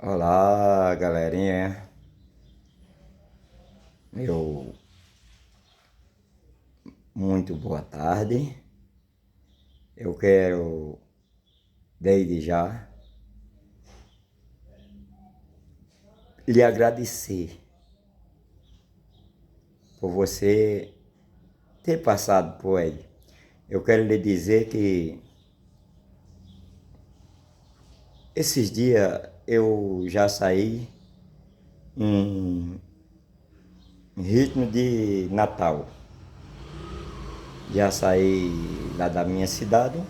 Olá, galerinha. Meu muito boa tarde. Eu quero, desde já, lhe agradecer por você ter passado por ele. Eu quero lhe dizer que esses dias eu já saí em ritmo de Natal. Já saí lá da minha cidade,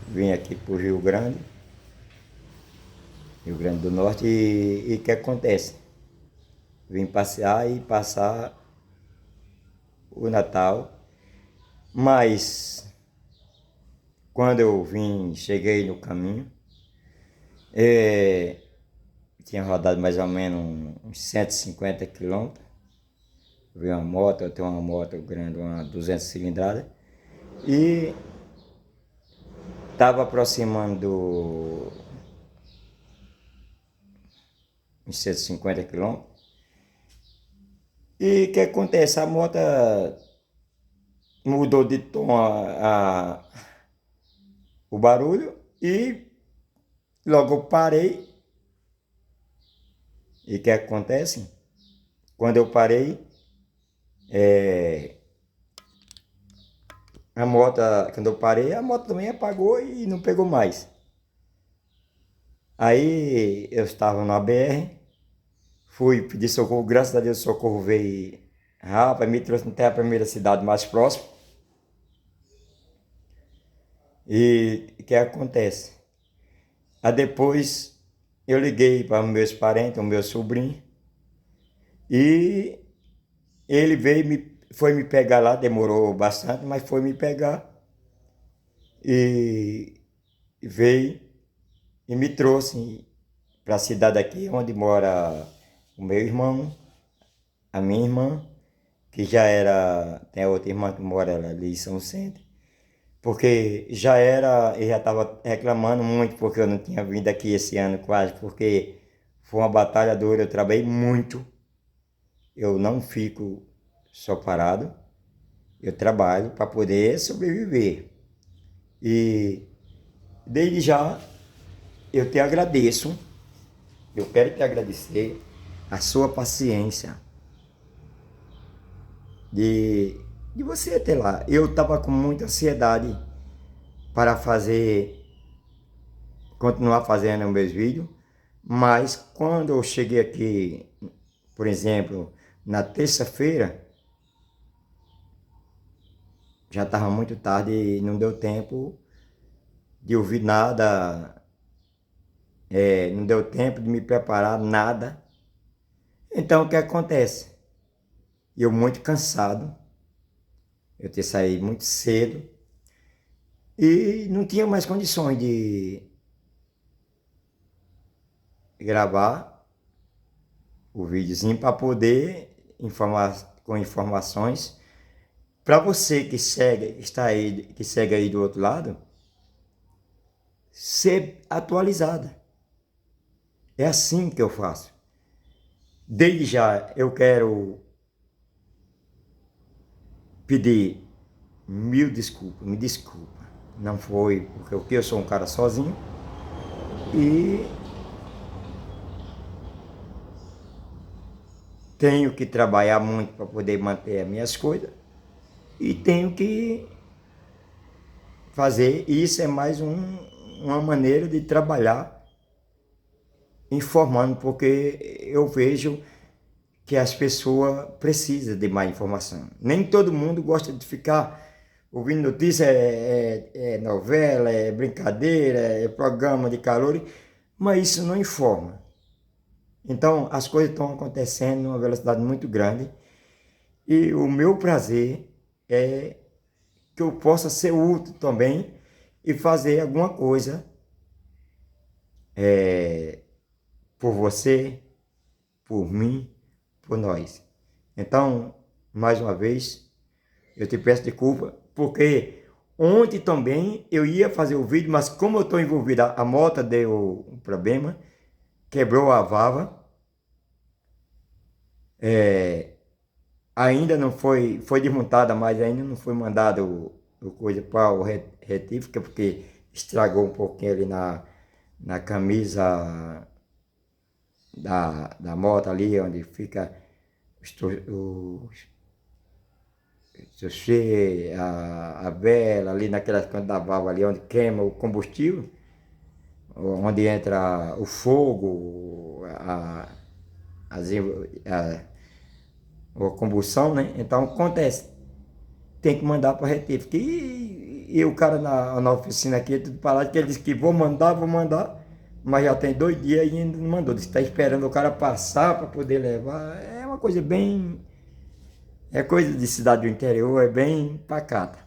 vim aqui para o Rio Grande do Norte, e o que acontece? Vim passear e passar o Natal, mas quando eu vim, cheguei no caminho, é, tinha rodado mais ou menos uns 150 quilômetros, vi uma moto, eu tenho uma moto grande, uma 200 cilindrada, e estava aproximando uns 150 quilômetros, e o que acontece? A moto mudou de tom o barulho e logo eu parei. E o que acontece? Quando eu parei, quando eu parei, a moto também apagou e não pegou mais. Aí eu estava na BR, fui pedir socorro, graças a Deus o socorro veio rápido, me trouxe até a primeira cidade mais próxima. E o que acontece? Aí depois eu liguei para meus parentes, o meu sobrinho, e ele foi me pegar lá, demorou bastante, mas foi me pegar e veio e me trouxe para a cidade aqui onde mora o meu irmão, a minha irmã, que já era, tem a outra irmã que mora ali em São Centro, porque eu já estava reclamando muito porque eu não tinha vindo aqui esse ano quase, porque foi uma batalha dura, eu trabalhei muito, eu não fico só parado, eu trabalho para poder sobreviver. E desde já eu te agradeço, eu quero te agradecer a sua paciência de, de você ter lá. Eu estava com muita ansiedade para continuar fazendo meus vídeos, mas quando eu cheguei aqui, por exemplo, na terça-feira, já estava muito tarde e não deu tempo de ouvir nada, não deu tempo de me preparar nada. Então o que acontece? Eu muito cansado, eu ter saído muito cedo e não tinha mais condições de gravar o videozinho para poder informar com informações para você que segue, está aí, que segue aí do outro lado, ser atualizada. É assim que eu faço. Desde já eu quero pedir mil desculpas, me desculpa. Não foi porque eu sou um cara sozinho e tenho que trabalhar muito para poder manter as minhas coisas e tenho que fazer. Isso é mais uma maneira de trabalhar informando, porque eu vejo que as pessoas precisam de mais informação. Nem todo mundo gosta de ficar ouvindo notícia, é novela, é brincadeira, é programa de calor, mas isso não informa. Então, as coisas estão acontecendo numa velocidade muito grande e o meu prazer é que eu possa ser útil também e fazer alguma coisa por você, por mim, por nós. Então, mais uma vez, eu te peço desculpa, porque ontem também eu ia fazer o vídeo, mas como eu estou envolvido, a moto deu um problema. O quebrou a válvula. Ainda não foi desmontada, mas ainda não foi mandado o coisa para o retífica, porque estragou um pouquinho ali na camisa da moto ali, onde fica a vela ali naquelas cantas da válvula ali, onde queima o combustível, onde entra o fogo, a combustão, né? Então acontece, tem que mandar para retífica. E o cara na oficina aqui, tudo parado, que ele disse que vou mandar, mas já tem 2 dias e ainda não mandou. Disse que está esperando o cara passar para poder levar. É uma coisa bem. É coisa de cidade do interior, é bem pacata.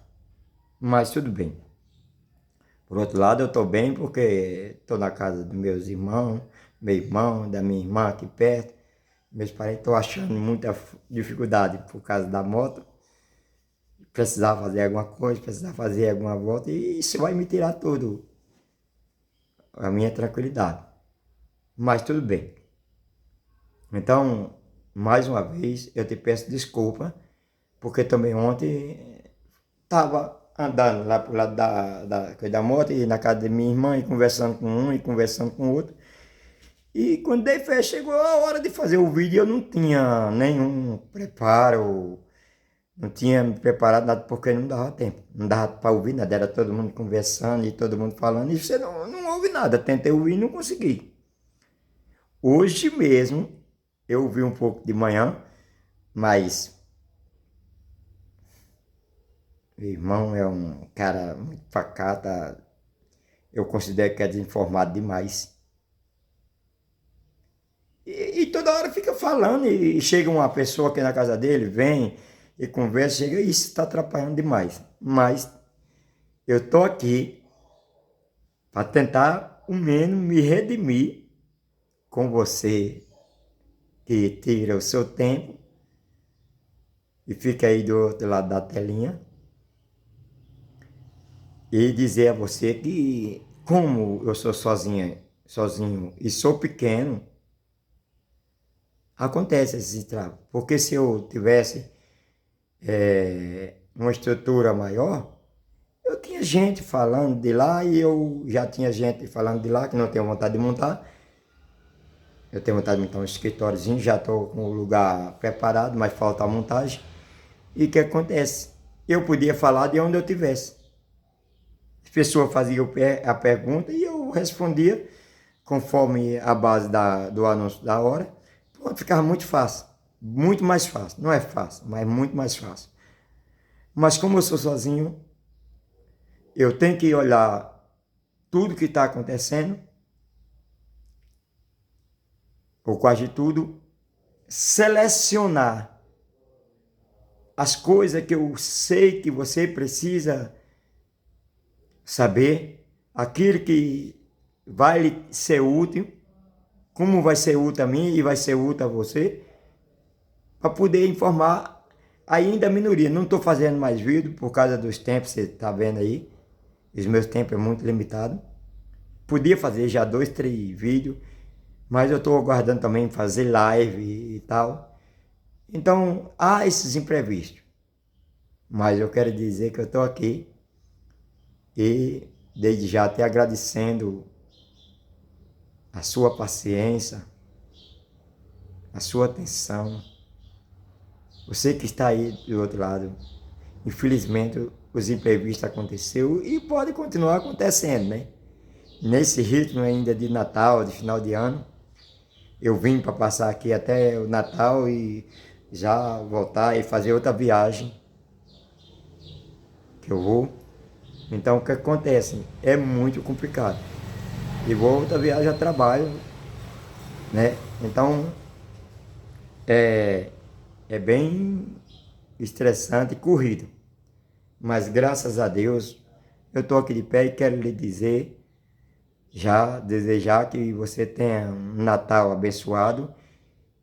Mas tudo bem. Por outro lado, eu estou bem porque estou na casa dos meus irmãos, meu irmão, da minha irmã aqui perto. Meus parentes estão achando muita dificuldade por causa da moto. Precisar fazer alguma coisa, precisar fazer alguma volta, e isso vai me tirar tudo, a minha tranquilidade. Mas tudo bem. Então, mais uma vez, eu te peço desculpa, porque também ontem estava andando lá pro lado da moto, e na casa da minha irmã, e conversando com um, e conversando com o outro. E quando dei fé, chegou a hora de fazer o vídeo, eu não tinha nenhum preparo, não tinha me preparado nada, porque não dava tempo. Não dava para ouvir nada, era todo mundo conversando e todo mundo falando, e você não ouve nada. Tentei ouvir e não consegui. Hoje mesmo, eu ouvi um pouco de manhã, mas meu irmão é um cara muito pacata, eu considero que é desinformado demais. E toda hora fica falando, e chega uma pessoa aqui na casa dele, vem e conversa, chega, isso está atrapalhando demais. Mas eu estou aqui para tentar, o menos, me redimir com você, que tira o seu tempo e fica aí do outro lado da telinha, e dizer a você que, como eu sou sozinho e sou pequeno, acontece esse trago. Porque se eu tivesse uma estrutura maior, eu tinha gente falando de lá, e eu já tinha gente falando de lá que não tenho vontade de montar. Eu tenho vontade de montar um escritóriozinho, já estou com o lugar preparado, mas falta a montagem. E o que acontece? Eu podia falar de onde eu tivesse. As pessoas faziam a pergunta e eu respondia conforme a base do anúncio da hora. Pronto, ficava muito fácil. Muito mais fácil. Não é fácil, mas muito mais fácil. Mas como eu sou sozinho, eu tenho que olhar tudo que está acontecendo, ou quase tudo, selecionar as coisas que eu sei que você precisa saber, aquilo que vai lhe ser útil, como vai ser útil a mim e vai ser útil a você, para poder informar ainda a minoria. Não estou fazendo mais vídeo por causa dos tempos, você está vendo aí, os meus tempos é muito limitado. Podia fazer já 2, 3 vídeos, mas eu estou aguardando também fazer live e tal. Então, há esses imprevistos. Mas eu quero dizer que eu estou aqui e desde já até agradecendo a sua paciência, a sua atenção. Você que está aí do outro lado, infelizmente os imprevistos aconteceram e pode continuar acontecendo, né? Nesse ritmo ainda de Natal, de final de ano, eu vim para passar aqui até o Natal e já voltar e fazer outra viagem que eu vou. Então o que acontece? É muito complicado. E vou outra viagem a trabalho, né? Então é bem estressante e corrido. Mas graças a Deus eu estou aqui de pé e quero lhe dizer, já desejar que você tenha um Natal abençoado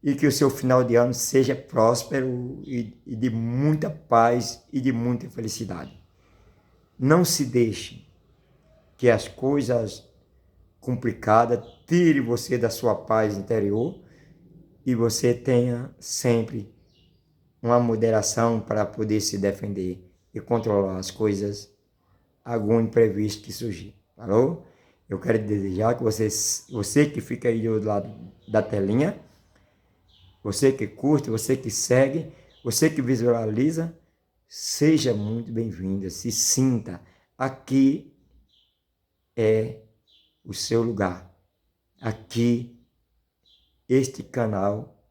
e que o seu final de ano seja próspero e de muita paz e de muita felicidade. Não se deixe que as coisas complicada, tire você da sua paz interior e você tenha sempre uma moderação para poder se defender e controlar as coisas, algum imprevisto que surgir. Falou? Eu quero desejar que você que fica aí do outro lado da telinha, você que curte, você que segue, você que visualiza, seja muito bem-vinda, se sinta. Aqui é o seu lugar. Aqui, este canal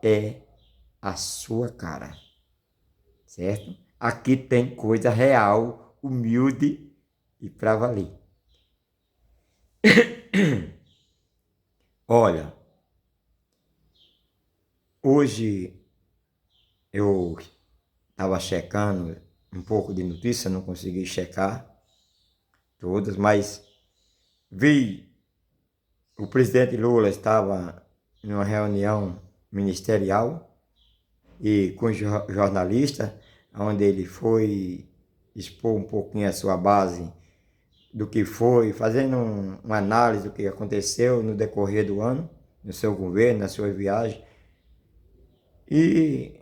é a sua cara, certo? Aqui tem coisa real, humilde e para valer. Olha, hoje eu estava checando um pouco de notícia, não consegui checar todas, mas vi o presidente Lula estava em uma reunião ministerial e com jornalista, onde ele foi expor um pouquinho a sua base do que foi, fazendo uma análise do que aconteceu no decorrer do ano, no seu governo, na sua viagem, e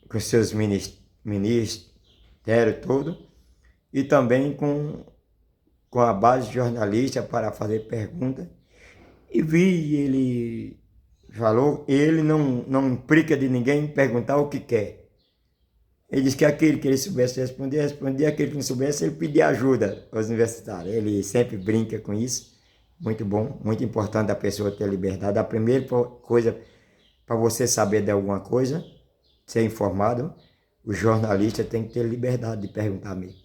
com seus ministérios todo, e também com a base jornalista para fazer perguntas. E vi, ele falou, ele não implica de ninguém perguntar o que quer. Ele disse que aquele que ele soubesse responder, aquele que não soubesse, ele pedia ajuda aos universitários. Ele sempre brinca com isso. Muito bom, muito importante a pessoa ter liberdade. A primeira coisa para você saber de alguma coisa, ser informado, o jornalista tem que ter liberdade de perguntar mesmo.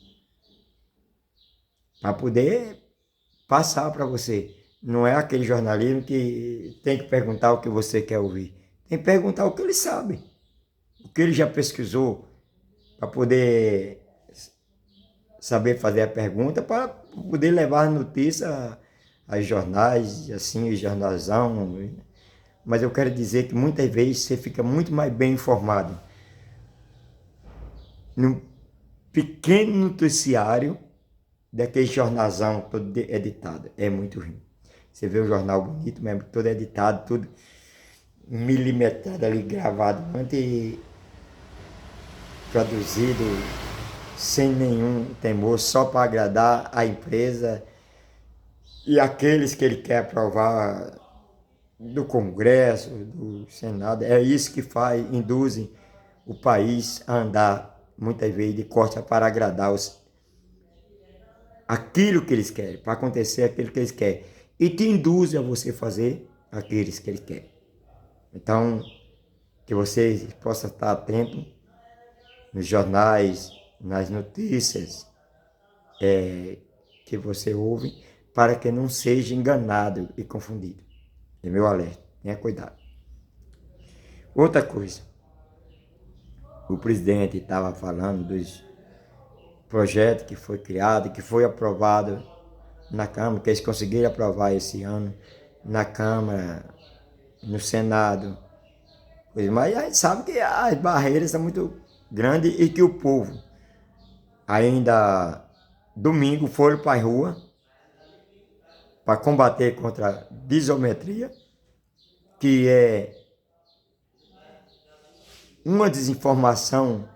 Para poder passar para você. Não é aquele jornalismo que tem que perguntar o que você quer ouvir. Tem que perguntar o que ele sabe, o que ele já pesquisou, para poder saber fazer a pergunta, para poder levar a notícia aos jornais, assim, jornalizão. Mas eu quero dizer que muitas vezes você fica muito mais bem informado num pequeno noticiário daquele jornalzão todo editado. É muito ruim. Você vê o jornal bonito mesmo, todo editado, tudo milimetrado ali, gravado, antes produzido sem nenhum temor, só para agradar a empresa e aqueles que ele quer aprovar do Congresso, do Senado. É isso que induzem o país a andar, muitas vezes, de costa para agradar aquilo que eles querem, para acontecer aquilo que eles querem. E te induzem a você fazer aqueles que eles querem. Então, que você possa estar atento nos jornais, nas notícias que você ouve, para que não seja enganado e confundido. É meu alerta, tenha cuidado. Outra coisa, o presidente estava falando dos projetos que foi criado, que foi aprovado na Câmara, que eles conseguiram aprovar esse ano na Câmara, no Senado. Mas a gente sabe que as barreiras são muito grandes e que o povo ainda domingo foram para a rua para combater contra a desometria, que é uma desinformação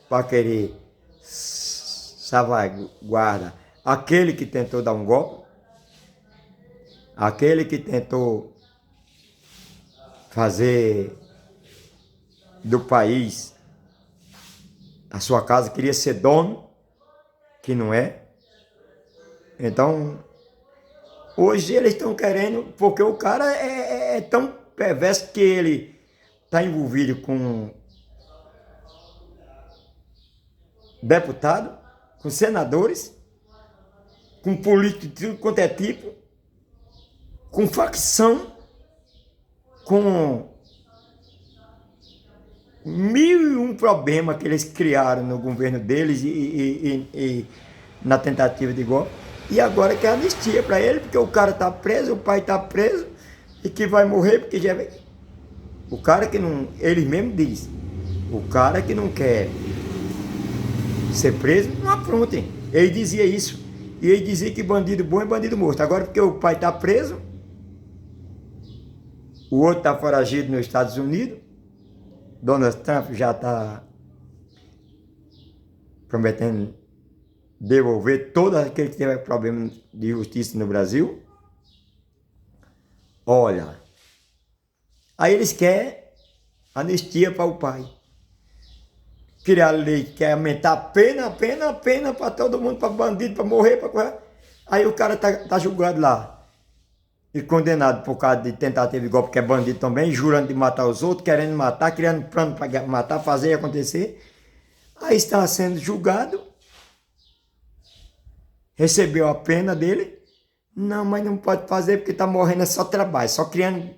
para querer salvaguardar aquele que tentou dar um golpe, aquele que tentou fazer do país a sua casa, queria ser dono, que não é. Então, hoje eles estão querendo, porque o cara é tão perverso que ele está envolvido com deputado, com senadores, com político de tudo quanto é tipo, com facção, com 1001 problemas que eles criaram no governo deles e na tentativa de golpe. E agora quer anistia para ele, porque o cara está preso, o pai está preso e que vai morrer porque já... O cara que não... Ele mesmo diz, o cara que não quer ser preso, não apronte. Ele dizia isso. E ele dizia que bandido bom é bandido morto. Agora, porque o pai está preso, o outro está foragido nos Estados Unidos, Donald Trump já está prometendo devolver todo aquele que tiver problema de justiça no Brasil. Olha, aí eles querem anistia para o pai. Criar lei que quer aumentar a pena para todo mundo, para bandido, para morrer, para correr. Aí o cara tá julgado lá e condenado por causa de tentativa de golpe, que é bandido também, jurando de matar os outros, querendo matar, criando plano para matar, fazer e acontecer. Aí está sendo julgado, recebeu a pena dele. Não, mas não pode fazer porque está morrendo, é só trabalho, só criando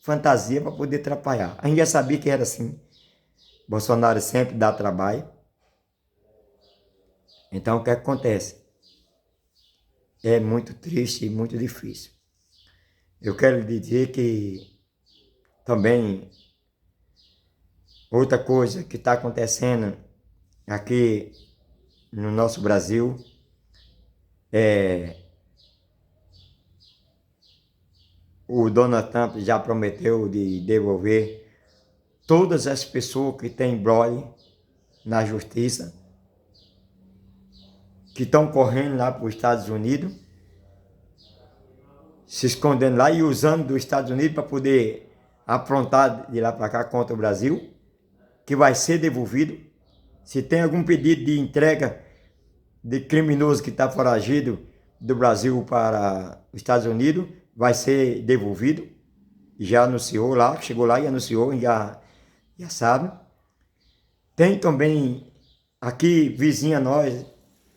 fantasia para poder atrapalhar. A gente já sabia que era assim. Bolsonaro sempre dá trabalho. Então o que acontece? É muito triste e muito difícil. Eu quero lhe dizer que também outra coisa que está acontecendo aqui no nosso Brasil é o Donald Trump já prometeu de devolver todas as pessoas que têm brole na justiça, que estão correndo lá para os Estados Unidos, se escondendo lá e usando dos Estados Unidos para poder aprontar de lá para cá contra o Brasil, que vai ser devolvido. Se tem algum pedido de entrega de criminoso que está foragido do Brasil para os Estados Unidos, vai ser devolvido. Já anunciou lá, chegou lá e anunciou, já sabe. Tem também aqui, vizinha nós,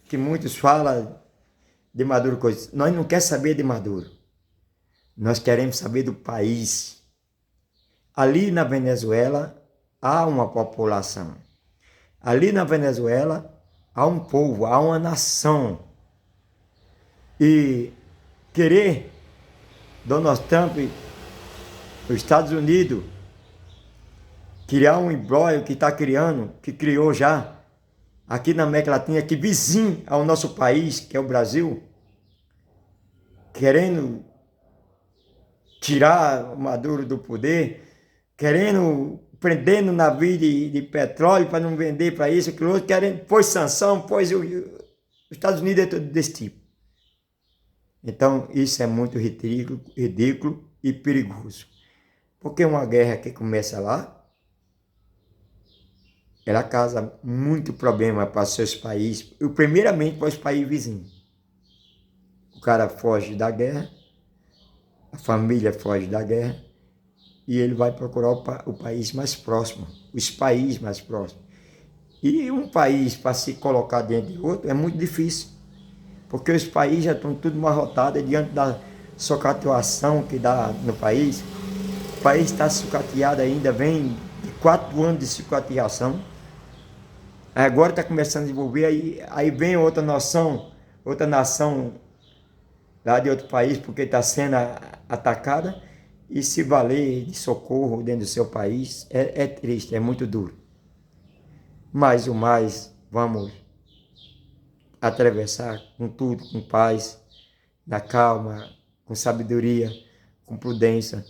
que muitos falam de Maduro coisas. Nós não queremos saber de Maduro. Nós queremos saber do país. Ali na Venezuela há uma população. Ali na Venezuela há um povo, há uma nação. E querer Donald Trump, os Estados Unidos, criar um imbróglio que está criando, que criou já aqui na América Latina, que vizinho ao nosso país, que é o Brasil, querendo tirar o Maduro do poder, querendo, prendendo navio de petróleo para não vender para isso, aquilo outro, querendo, pôs sanção, os Estados Unidos é tudo desse tipo. Então, isso é muito ridículo e perigoso. Porque uma guerra que começa lá, ela causa muito problema para seus países, e primeiramente para os países vizinhos. O cara foge da guerra, a família foge da guerra, e ele vai procurar o país mais próximo, os países mais próximos. E um país para se colocar dentro de outro é muito difícil, porque os países já estão tudo amarrotados diante da socateação que dá no país. O país está sucateado ainda, vem de 4 anos de sucateação. Agora está começando a desenvolver, aí vem outra nação lá de outro país, porque está sendo atacada, e se valer de socorro dentro do seu país, é triste, é muito duro. Mas o mais, vamos atravessar com tudo, com paz, na calma, com sabedoria, com prudência,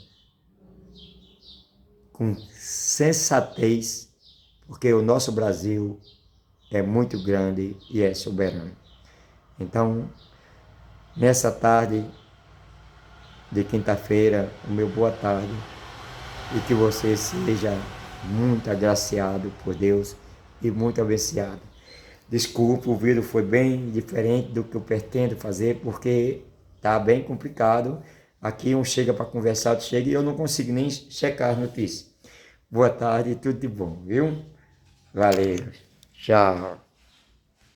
com sensatez, porque o nosso Brasil é muito grande e é soberano. Então, nessa tarde de quinta-feira, o meu boa tarde, e que você seja muito agraciado por Deus e muito abençoado. Desculpa, o vídeo foi bem diferente do que eu pretendo fazer, porque está bem complicado. Aqui um chega para conversar, outro chega, e eu não consigo nem checar as notícias. Boa tarde e tudo de bom, viu? Valeu, tchau.